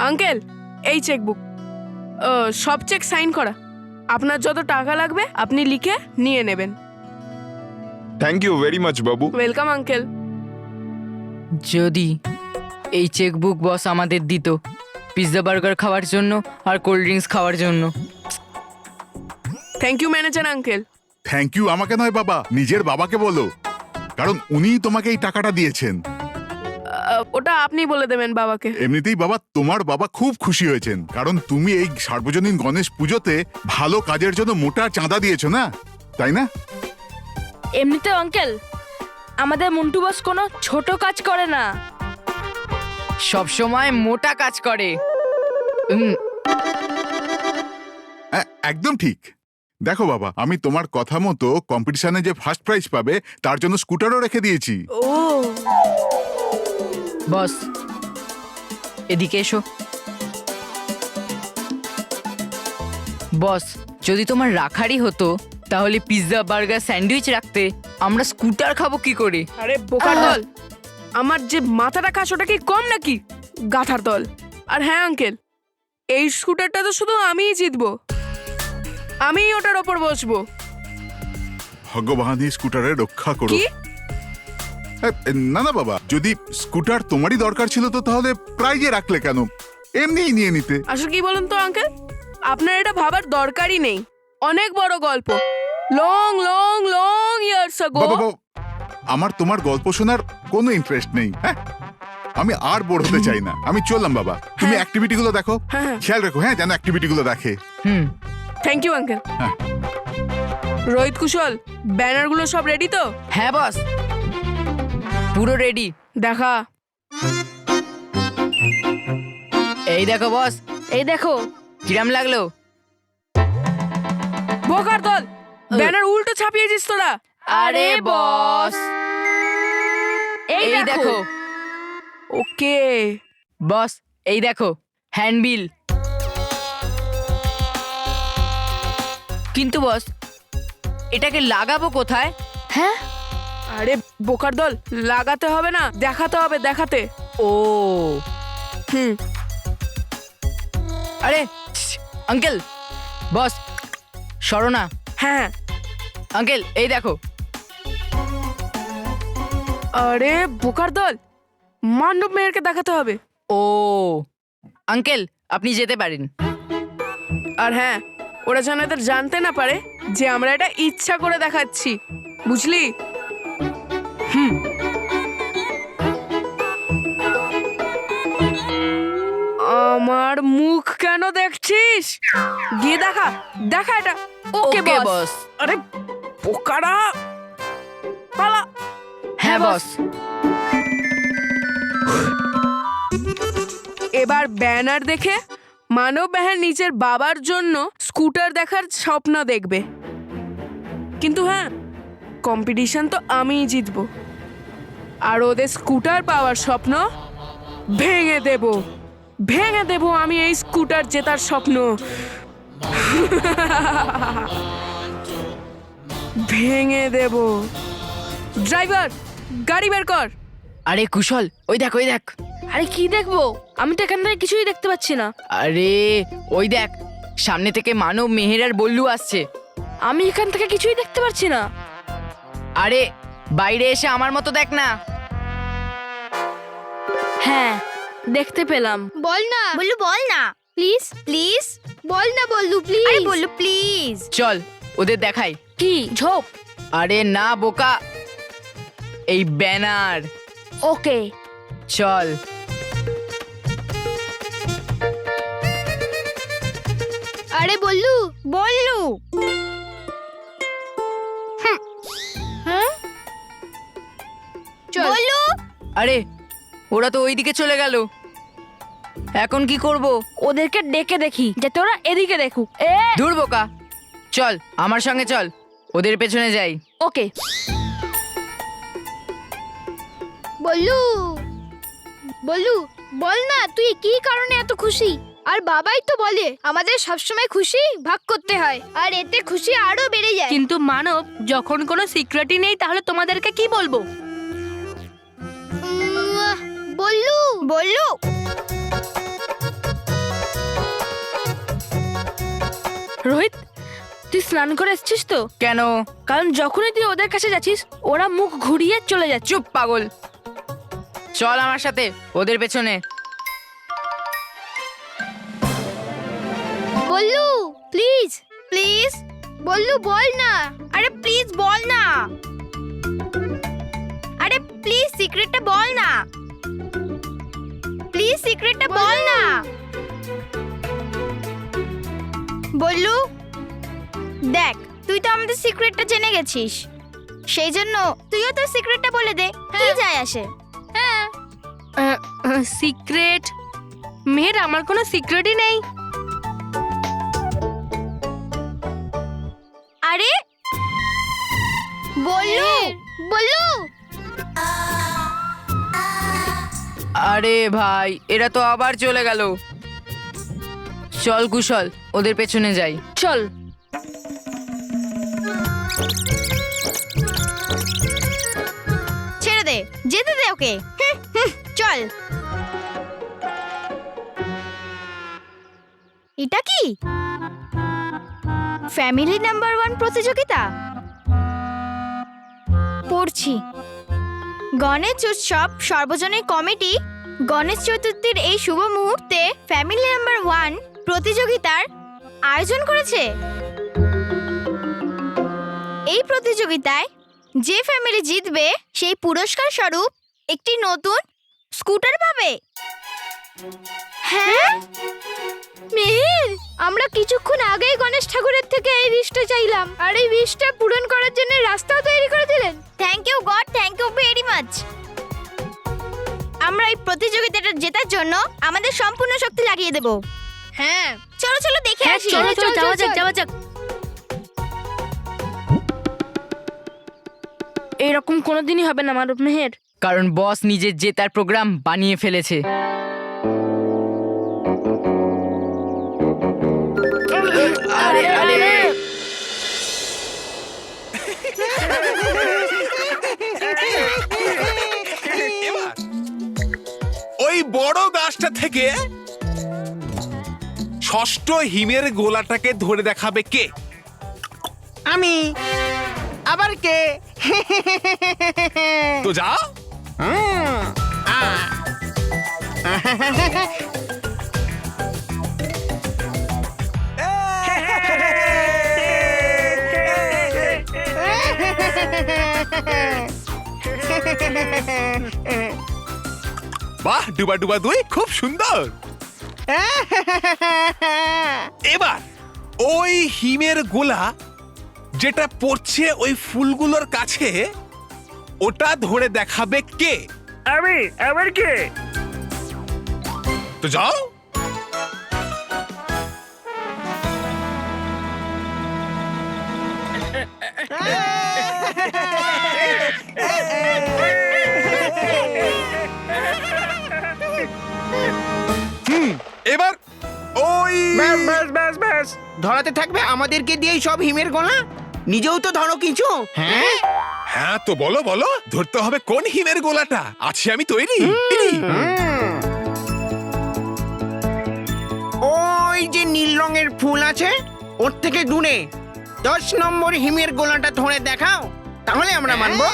Uncle, এই chequebook, সব check sign করা। আপনার যত টাকা লাগবে আপনি লিখে নিয়ে নেবেন। Thank you very much Babu. Welcome uncle. যদি এই চেকবুক বস আমাদের দিত পিৎজা বার্গার খাওয়ার জন্য আর কোল্ড ড্রিঙ্কস খাওয়ার জন্য। Thank you manager uncle. Thank you আমাকে নয় বাবা, নিজের বাবাকে বলো, কারণ উনিই তোমাকে এই টাকাটা দিয়েছেন। ওটা আপনি বলে দেবেন বাবাকে। এমনিতেই বাবা, তোমার বাবা খুব খুশি হয়েছেন, কারণ তুমি এই সার্বজনীন গণেশ পুজোতে ভালো কাজের জন্য মোটা চাঁদা দিয়েছো না, তাই না? এমনিতে আঙ্কেল, আমাদের মন্টু বস কোনো ছোট কাজ করে না। সব সময় মোটা কাজ করে। একদম ঠিক। দেখো বাবা, আমি তোমার কথা মতো কম্পিটিশনে যে ফার্স্ট প্রাইজ পাবে তার জন্য স্কুটারও রেখে দিয়েছি। ও বস এদিকে এসো। বস, যদি তোমার রাখারই হতো তাহলে পিৎজা বার্গার স্যান্ডউইচ রাখতে, আমরা স্কুটার খাবো কি করে? আরে বোকার দল, আমার যে মাথাটা খাস ওটা কি কম নাকি? গাধার দল। আর হ্যাঁ আঙ্কেল, এই স্কুটারটা তো শুধু আমিই জিতবো, আমিই ওটার ওপর বসবো। ভগবান এই স্কুটারে রক্ষা করো। কি? না না বাবা, যদি স্কুটার তোমারই দরকার ছিল তো তাহলে প্রাইজে রাখলে কেন? এমনিই নিয়ে নিতে। আসলে কি বলুন তো আঙ্কেল, আপনার এটা ভাবার দরকারই নেই। অনেক বড় গল্প, লং লং লং ইয়ার্স আগো। বাবা, আমার তোমার গল্প শোনার কোনো ইন্টারেস্ট নেই। হ্যাঁ, আমি আর বোর হতে চাই না। আমি চললাম বাবা, তুমি অ্যাক্টিভিটি গুলো দেখো, হ্যাঁ। খেয়াল রেখো হ্যাঁ, যেন অ্যাক্টিভিটি গুলো দেখে। Thank you uncle. হ্যাঁ। রোহিত, কুশল, ব্যানারগুলো সব রেডি তো? হ্যাঁ বস, পুরো রেডি। দেখা। এই দেখো বস, এই দেখো। কিরাম লাগলো? বোকার দল, ব্যানার উল্টো ছাপিয়েছিস তোরা। আরে বস, এই এই দেখো। ওকে বস এই দেখো হ্যান্ডবিল। কিন্তু বস, এটাকে লাগাবো কোথায়? হ্যাঁ, আরে বোকার দল, লাগাতে হবে না, দেখাতে হবে, দেখাতে। ও হুম। আরে আঙ্কেল, বস সরো না। হ্যাঁ। আঙ্কেল এই দেখো। আরে বোকার দল, মান্ডব মেহেরকে দেখাতে হবে। ও আঙ্কেল, আপনি যেতে পারেন। আর হ্যাঁ, ওরা যেন এদের জানতে না পারে যে আমরা এটা ইচ্ছা করে দেখাচ্ছি, বুঝলি? আমার মুখ কেন দেখছিস? গিয়ে দেখা, দেখা এটা। ওকে বস। আরে বোকারা, পালা। হ্যাঁ বস। এবার ব্যানার দেখে মানব মেহের নিজের বাবার জন্য স্কুটার দেখার স্বপ্ন দেখবে। কিন্তু হ্যাঁ, কম্পিটিশন তো আমিই জিতবো, আর ওদের স্কুটার পাওয়ার স্বপ্ন ভেঙে দেব, ভেঙে দেব আমি এই স্কুটার জেতার স্বপ্ন। ভেঙে দেব। ড্রাইভার, গাড়ি বের কর। আরে কুশল, ওই দেখ ওই দেখ। আরে কি দেখবো? আমি তো এখান থেকে কিছুই দেখতে পাচ্ছি না। আরে ওই দেখ, সামনে থেকে মানব মেহের আর বল্লু আসছে। আমি এখান থেকে কিছুই দেখতে পাচ্ছি না। আরে বাইরে এসে আমার মতো দেখ না। হ্যাঁ, দেখতে পেলাম। বল না বল্লু, বল না প্লিজ প্লিজ, বল না বল্লু প্লিজ। আরে বল্লু প্লিজ। চল ওদের দেখাই। কি ঝোপ? আরে না বোকা, এই ব্যানার। ওকে। চল। আরে বল্লু, বল্লু। হ্যাঁ, চল বল্লু। আরে ওরা তো ওইদিকে চলে গেল, এখন কি করব? ওদেরকে ডেকে দেখি যাতে ওরা এদিকে দেখুক। দূর বোকা, চল আমার সঙ্গে চল, ওদের পেছনে যাই। ওকে। বল্লু, বল্লু, বল না তুই কি কারণে এত খুশি? আর বাবাই তো বলে আমাদের সবসময় খুশি ভাগ করতে হয়, আর এতে খুশি আরো বেড়ে যায়। কিন্তু মানব, যখন কোনো সিক্রেটই নেই তাহলে তোমাদেরকে কি বলবো? বল্লু, বল্লু, রোহিত, তুই স্নান করে এসছিস তো? কেন? কারণ যখনই তুই ওদের কাছে যাচ্ছিস ওরা মুখ ঘুরিয়ে চলে যাচ্ছে। চুপ পাগল, চল আমার সাথে ওদের পেছনে। বল্লু প্লিজ প্লিজ, বল্লু বল না। আরে প্লিজ বল না, আরে প্লিজ সিক্রেটটা বল না, প্লিজ সিক্রেটটা বল না। বল্লু দেখ, তুই তো আমাদের সিক্রেটটা জেনে গেছিস, সেই জন্য তুইও তোর সিক্রেটটা বলে দে, কি যায় আসে। হ্যাঁ সিক্রেট? মেহের, আমার কোনো সিক্রেটই নেই। আরে বল্লু বল্লু, আরে ভাই, এরা তো আবার চলে গেল। চল কুশল, ওদের পেছনে যাই। চল। ছেড়ে দে, যেতে দে ওকে। চল। এটা কি ফ্যামিলি নাম্বার 1 প্রতিযোগিতা? পড়ছি, গণেশ উৎসব সর্বজনীন কমিটি গণেশ চতুর্থীর এই শুভ মুহূর্তে ফ্যামিলি নাম্বার 1 প্রতিযোগিতার আয়োজন করেছে। এই প্রতিযোগিতায় যে ফ্যামিলি জিতবে সেই পুরস্কার স্বরূপ একটি নতুন স্কুটার পাবে। হ্যাঁ মেহের, আমরা কিছুক্ষণ আগেই গণেশ ঠাকুরের থেকে এই উইশটা চাইলাম, আর এই উইশটা পূরণ করার জন্য রাস্তাও তৈরি করে দিলেন। Thank you God, thank you very much. আমরা এই প্রতিযোগিতাটা জেতার জন্য আমাদের সম্পূর্ণ শক্তি লাগিয়ে দেব। হ্যাঁ চলো চলো দেখে আসি। চলো চলো, যাওয়া যাক যাওয়া যাক। এরকম কোনোদিনই হবে না মানব মেহের। কারণ বস নিজের জেতার প্রোগ্রাম বানিয়ে ফেলেছে। আরে আরে, ওই বড় গাছটা থেকে ষষ্ঠ হিমের গোলাটাকে ধরে দেখাবে কে? আমি। আবার কে? তো যা। বাহ, ডুবা ডুবা দুই, খুব সুন্দর। এবার ওই হিমের গোলা যেটা পড়ছে ওই ফুলগুলোর কাছে, ওটা ধরে দেখাবে কে? আমি। আবার কে? তো যাও। এবার ওই ব্যাস ব্যাস ব্যাস ব্যাস, ধরাতে থাকবে আমাদেরকে দিয়েই সব হিমের গোলা। নিজেও তো ধরো কিছু। হ্যাঁ হ্যাঁ, তো বলো বলো, ধরতে হবে কোন হিমের গোলাটা। আছি আমি তৈরি। ওই যে নীল রঙের ফুল আছে ওর থেকে দূরে 10 নম্বর হিমের গোলাটা ধরে দেখাও, তাহলে আমরা মানবো।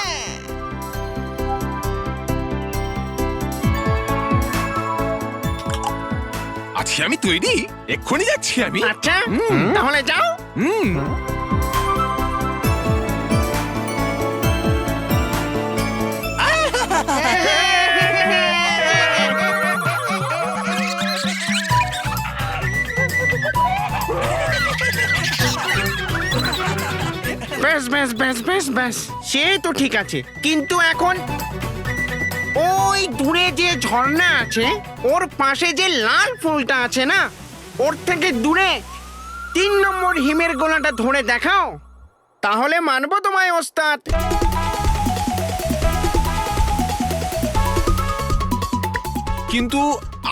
আছি আমি তৈরি, এক্ষুনি যাচ্ছি আমি। আচ্ছা তাহলে যাও। ব্যাস ব্যাস ব্যাস ব্যাস ব্যাস, সে তো ঠিক আছে, কিন্তু এখন ওই দূরে যে ঝর্ণা আছে ওর পাশে যে লাল ফুলটা আছে না, ওর থেকে দূরে 3 নম্বর হিমের গোলাটা ধরে দেখাও, তাহলে মানবো তোমায় ওস্তাদ। কিন্তু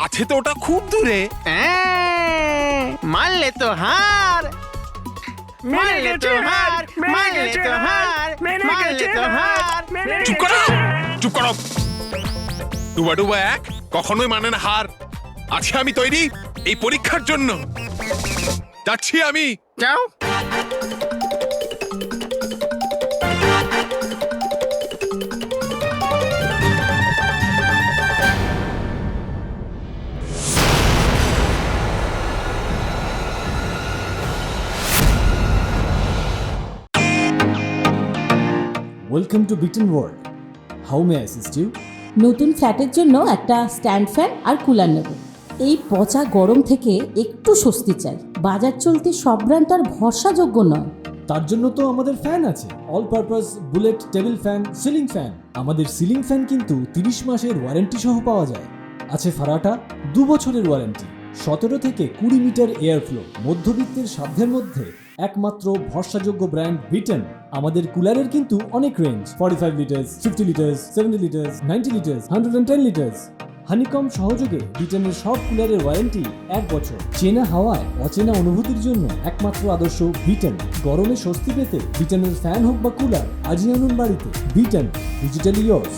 আছে তো ওটা খুব দূরে। মানলে তো হার, মানলে তো হার, মানলে তো হার, মানলে তো হার। চুপ করো, চুপ করো। ডুবা ডুবা এক কখনোই মানে না হার। আছি আমি তৈরি এই পরীক্ষার জন্য। যাচ্ছি আমি। যাও। Welcome to bitten world. How may I assist you? নতুন ফ্ল্যাটের জন্য একটা স্ট্যান্ড ফ্যান আর কুলার নেব। এই পচা গরম থেকে একটু স্বস্তি চাই। বাজার চলতে সব ব্র্যান্ড আর ভরসাযোগ্য নয়। তার জন্য তো আমাদের ফ্যান আছে, all purpose bullet table fan, ceiling fan. আমাদের সিলিং ফ্যান কিন্তু 30 মাসের ওয়ারেন্টি সহ পাওয়া যায়। আছে ফারাটা 2 বছরের ওয়ারেন্টি, 17 থেকে 20 মিটার এয়ার ফ্লো। মধ্যবিত্তের সাধ্যের মধ্যে একমাত্র ভরসাযোগ্য ব্র্যান্ড বিটেন। আমাদের কুলারের কিন্তু অনেক range, 45 litres, 50 litres, 70 litres, 90 litres, 110 litres. Honeycomb সহযোগে বিটেনের সব কুলারের ওয়ারেন্টি 1 বছর। চেনা হাওয়ায় অচেনা অনুভূতির জন্য একমাত্র আদর্শ বিটেন। গরমে স্বস্তি পেতে বিটেনের ফ্যান হোক বা কুলার, আজই আনুন বাড়িতে। বিটেন, ডিজিটালি ইয়ার্স।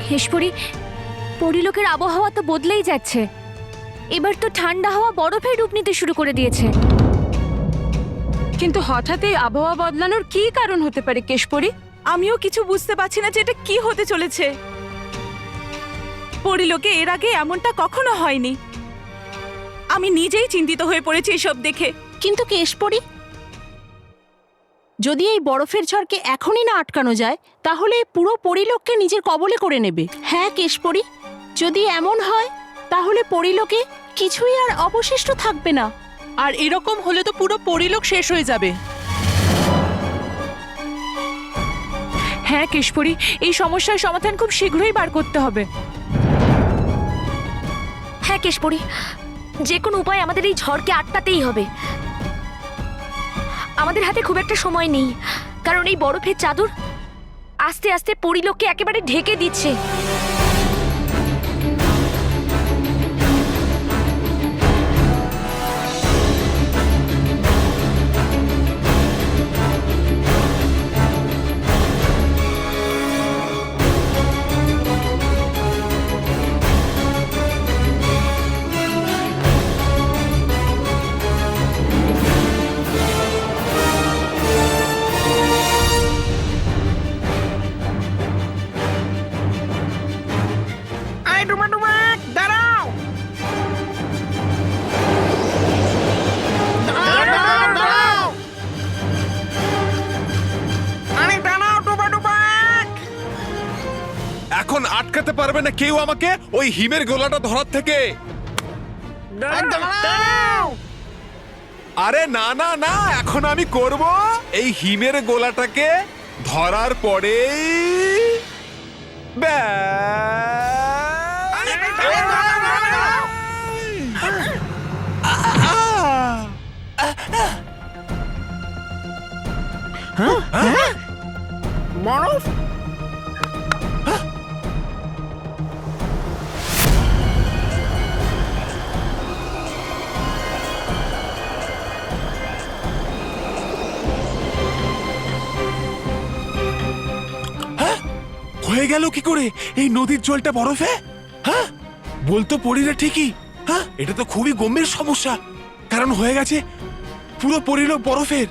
হেশপরি, পরিলোকের আবহাওয়া তো বদলেই যাচ্ছে। এবার তো ঠান্ডা হাওয়া বরফে রূপ নিতে শুরু করে দিয়েছে। কিন্তু হঠাৎ এই আবহাওয়া বদলানোর কি কারণ হতে পারে কেশপরি? আমিও কিছু বুঝতে পারছি না যে এটা কি হতে চলেছে। পরিলোকে এর আগে এমনটা কখনো হয়নি। আমি নিজেই চিন্তিত হয়ে পড়েছি এসব দেখে। কিন্তু কেশপরি, যদি এই বরফের ঝড়কে এখনই না আটকানো যায় তাহলে পুরো পরিলোককে নিজের কবলে করে নেবে। হ্যাঁ কেশপরি, যদি এমন হয় তাহলে পরিলোকে কিছুই আর অবশিষ্ট থাকবে না। আর এরকম হলে তো পুরো পরিলোক শেষ হয়ে যাবে। হ্যাঁ কেশপরি, এই সমস্যার সমাধান খুব শীঘ্রই বার করতে হবে। হ্যাঁ কেশপরি, যে কোনো উপায় আমাদের এই ঝড়কে আটকাতেই হবে। আমাদের হাতে খুব একটা সময় নেই, কারণ এই বরফের চাদর আস্তে আস্তে পরিলোককে একেবারে ঢেকে দিচ্ছে। আরে ডুবা ডুবা, দাঁড়াও। দাঁড়াও। আরে দাঁড়াও ডুবা ডুবা। এখন আটকাতে পারবে না কেউ আমাকে ওই হিমের গোলাটা ধরার থেকে। দাঁড়াও। আরে না না না, এখন আমি করব এই হিমের গোলাটাকে ধরার পরেই বরফ? হয়ে গেল কি করে এই নদীর জলটা বরফে? হ্যাঁ, বলতো পরিরা ঠিকই। হ্যাঁ, এটা তো খুবই গম্ভীর সমস্যা, কারণ হয়ে গেছে পুরো পরিলোক বরফের।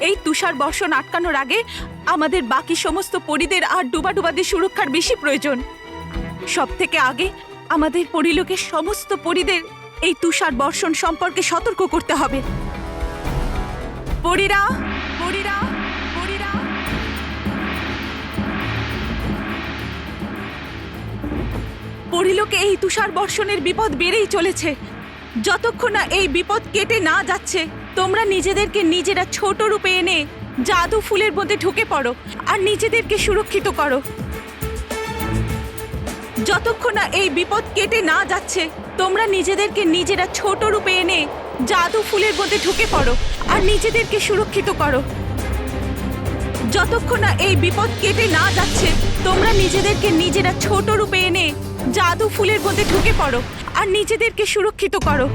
এই তুষার বর্ষণ আটকানোর আগে আমাদের বাকি সমস্ত পরিদের আর ডুবাডুবাদের সুরক্ষার বেশি প্রয়োজন। সব থেকে আগে আমাদের পরিলোকের সমস্ত পরিদের এই তুষার বর্ষণ সম্পর্কে সতর্ক করতে হবে। পরিরা, পরিরা, পরিরা। পরিলোকে এই তুষার বর্ষণের বিপদ বেড়েই চলেছে। যতক্ষণ না এই বিপদ কেটে না যাচ্ছে, তোমরা নিজেদেরকে নিজেরা ছোট রূপে এনে জাদু ফুলের মধ্যে ঢুকে পড়ো আর নিজেদেরকে সুরক্ষিত করো। যতক্ষণ না এই বিপদ কেটে না যাচ্ছে, তোমরা নিজেদেরকে নিজেরা ছোট রূপে এনে জাদু ফুলের মধ্যে ঢুকে পড়ো আর নিজেদেরকে সুরক্ষিত করো। যতক্ষণ না এই বিপদ কেটে না যাচ্ছে তোমরা নিজেদেরকে নিজেরা ছোট রূপে এনে জাদু ফুলের মধ্যে ঢুকে পড়ো আর নিজেদেরকে সুরক্ষিত করো।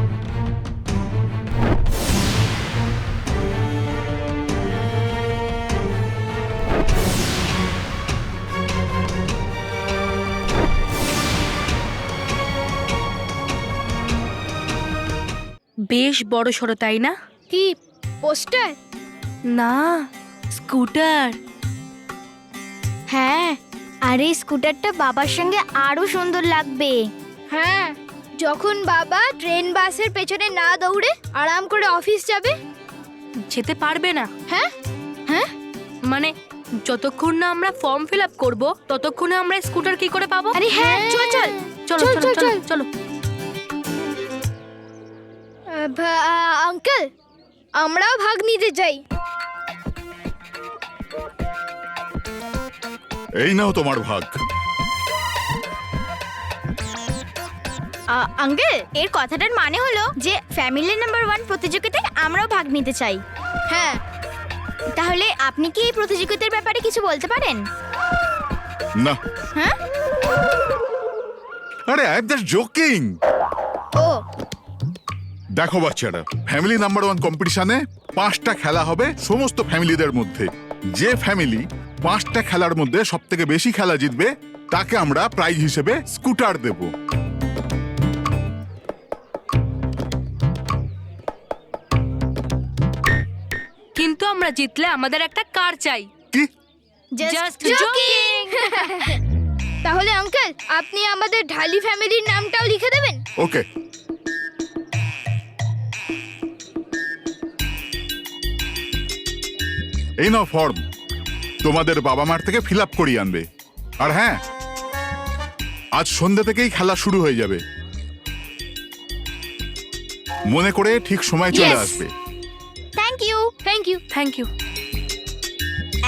বেশ বড় সড়ো, তাই না? কি পোস্টার? না, স্কুটার। হ্যাঁ, আর এই স্কুটারটা বাবার সঙ্গে আরো সুন্দর লাগবে। হ্যাঁ, যখন বাবা ট্রেন বাসের পেছনে না দৌড়ে আরাম করে অফিস যাবে। যেতে পারবে না। হ্যাঁ হ্যাঁ, মানে যতক্ষণ না আমরা ফর্ম ফিল আপ করবো ততক্ষণে আমরা স্কুটার কি করে পাবো? আরে হ্যাঁ, চল চল চলো চল, চলো চল, চলো চল। চলো। আঙ্কেল, আমরাও ভাগ নিতে চাই। এই নাও তোমার ভাগ। আঙ্কেল, এর কথাটার মানে হলো যে ফ্যামিলি নাম্বার 1 প্রতিযোগিতায় আমরাও ভাগ নিতে চাই। হ্যাঁ, তাহলে আপনি কি এই প্রতিযোগিতার ব্যাপারে কিছু বলতে পারেন? না। হ্যাঁ? আরে আই এম জাস্ট জোকিং। ও, দেখো বাচ্চারা, ফ্যামিলি নাম্বার 1 কম্পিটিশনে 5টা খেলা হবে সমস্ত ফ্যামিলিদের মধ্যে। যে ফ্যামিলি 5টা খেলার মধ্যে সবথেকে বেশি খেলা জিতবে তাকে আমরা প্রাইজ হিসেবে স্কুটার দেব। কিন্তু আমরা জিতলে আমাদের একটা কার চাই। কি? Just joking! তাহলে আঙ্কেল, আপনি আমাদের ঢালি ফ্যামিলির নামটাও লিখে দেবেন? ওকে। এই নাও ফর্ম, তোমাদের বাবা মার থেকে ফিল আপ করিয়ে আনবে। আর হ্যাঁ, আজ সন্ধ্যা থেকেই খেলা শুরু হয়ে যাবে। মনে করে ঠিক সময় চলে Yes. আসবে। Thank you, thank you, thank you.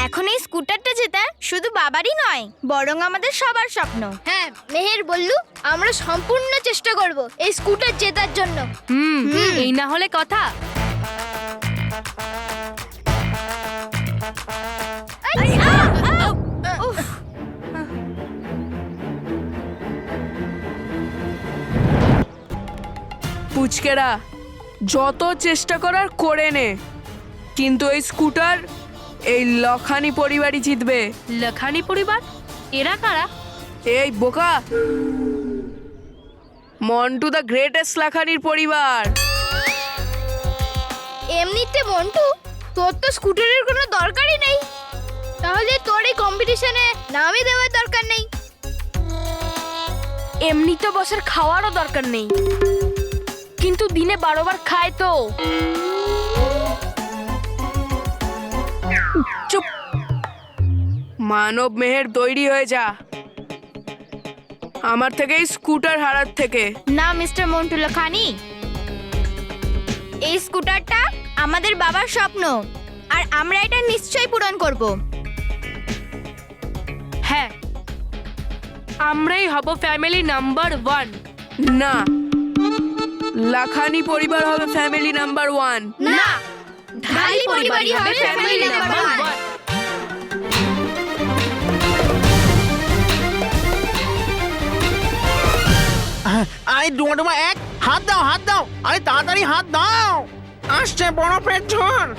এখন এই স্কুটারটা জেতা শুধু বাবারই নয়, বরং আমাদের সবার স্বপ্ন। হ্যাঁ, মেহের বললু, আমরা সম্পূর্ণ চেষ্টা করব এই স্কুটার জেতার জন্য। এই না হলে কথা। পুচকেরা, যত চেষ্টা করার করে নে, কিন্তু এই স্কুটার এই লখানি পরিবারই জিতবে। লখানি পরিবার? এরা কারা? এই বোকা, মন্টু দ্য গ্রেটেস্ট লাখানির পরিবার। এমনিতে মন্টু, তোর তো স্কুটারের কোনো দরকারই নেই, তাহলে তোর এই কম্পিটিশনে নামই দেওয়ার দরকার নেই। এমনিতে বসের খাওয়ারও দরকার নেই, কিন্তু দিনে 12 বার খায় তো। চুপ। মানব মেহের তৈরি হয়ে যা আমার থেকে এই স্কুটার হারার থেকে। না মিস্টার মন্টু লখানি, এই স্কুটারটা আমাদের বাবার স্বপ্ন, আর আমরা এটা নিশ্চয়ই পূরণ করব। হ্যাঁ, আমরাই হব ফ্যামিলি নাম্বার 1। না, লাখানি পরিবার হবে ফ্যামিলি নাম্বার 1। না, ঢালি পরিবারই হবে ফ্যামিলি নাম্বার 1। আরে ডুমা ডুমা এক, হাত দাও হাত দাও, আরে তাড়াতাড়ি হাত দাও, আসছে বরফের ঝড়।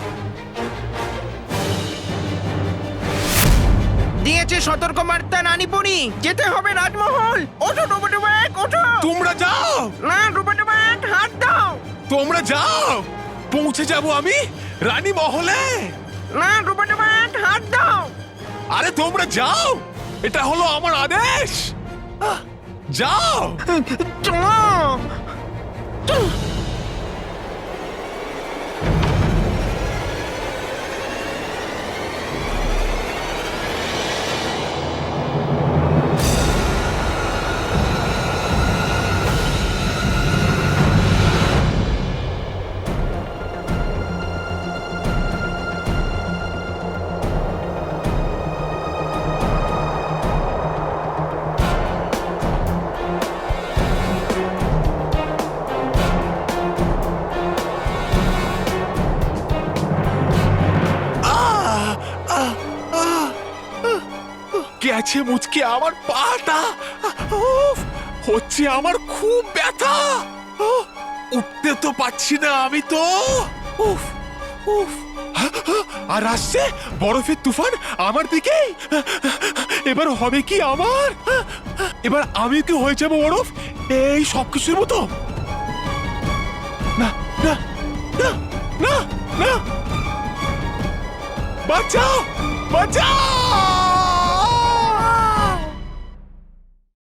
দিয়েছে সতর্ক বার্তা রানীপুরি, যেতে হবে রাজমহল। ওঠো ডুমা ডুমা এক, ওঠো। তোমরা যাও, না ডুমা ডুমা এক, হাত দাও। তোমরা যাও, পৌঁছে যাব আমি রানী মহলে। না ডুমা ডুমা এক, হাত দাও। আরে তোমরা যাও, এটা হলো আমার আদেশ। যাও। চলো। গেছে মুচকে আমার পাটা। উফ, হচ্ছে আমার খুব ব্যথা। উঠতে তো পাচ্ছি না আমি তো। উফ উফ, আর আসছে বরফের তুফান আমার দিকেই। এবার হবে কি আমার? এবার আমি কি হয়ে যাবো বরফ এই সবকিছুর মতো? না না না না না, বাঁচাও বাঁচাও।